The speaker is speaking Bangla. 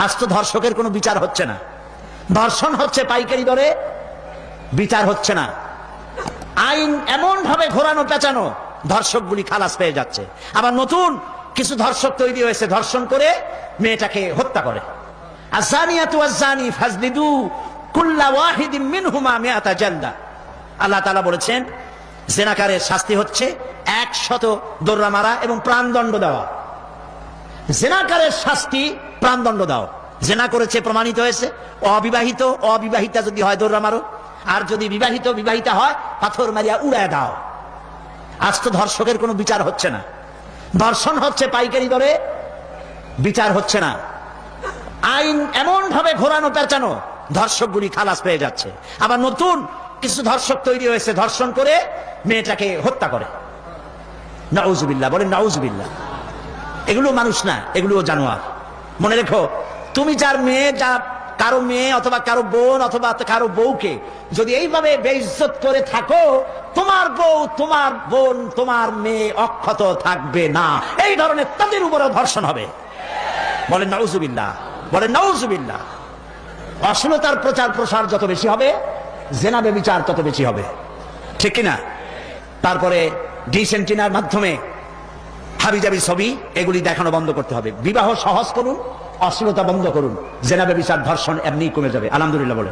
আজ তো ধর্ষকের কোনো বিচার হচ্ছে না, ধর্ষণ হচ্ছে পাইকারি দরে, বিচার হচ্ছে না। আইন এমন ভাবে ঘোরানো পেঁচানো, ধর্ষকগুলি খালাস পেয়ে যাচ্ছে। আবার নতুন কিছু ধর্ষক তৈরি হয়েছে, ধর্ষণ করে মেয়েটাকে হত্যা করে। আযানিয়াতু ওয়াজ্জানি ফাজলিদু কুল্লা ওয়াহিদিন মিনহুমা মিআতা জালদা। আল্লাহ তাআলা বলেছেন জেনাকারের শাস্তি হচ্ছে 100 দোররা মারা এবং প্রাণদণ্ড দেওয়া। জেনাকারের শাস্তি প্রাণদণ্ড দাও। জেনা করেছে প্রমাণিত হয়েছে, অবিবাহিতা যদি হয় দোররা মারো, আর যদি বিবাহিতা হয় পাথর মারিয়া উড়ায় দাও। আজ তো ধর্ষকের কোনো বিচার হচ্ছে না, ধর্ষণ হচ্ছে পাইকারি দরে, বিচার হচ্ছে না। আইন এমন ভাবে ঘোরানো পেঁচানো, ধর্ষকগুলি খালাস পেয়ে যাচ্ছে। আবার নতুন কিছু ধর্ষক তৈরি হয়েছে, ধর্ষণ করে মেয়েটাকে হত্যা করে। নাউজুবিল্লাহ, বলেন নাউজুবিল্লাহ। এগুলো মানুষ না, এগুলো জানোয়ার। মনে রেখো, তুমি যার মেয়ে, কারো মেয়ে অথবা কারো বোন অথবা কারো বউকে যদি এইভাবে বেইজ্জত করে থাকো, তোমার বউ, তোমার বোন, তোমার মেয়ে অক্ষত থাকবে না। এই ধরনের তাদের উপরেও ধর্ষণ হবে। বলেন নাউজুবিল্লাহ, বলেন নাউজুবিল্লাহ। অশ্লীলতার প্রচার প্রসার যত বেশি হবে, জেনা ব্যভিচার তত বেশি হবে, ঠিক কিনা? তারপরে ডিসেন্টিনার মাধ্যমে হাবিজাবি ছবি এগুলি দেখানো বন্ধ করতে হবে। বিবাহ সহজ করুন, অশ্লীলতা বন্ধ করুন, জেনা ব্যভিচার ধর্ষণ এমনি কমে যাবে। আলহামদুলিল্লাহ বলে।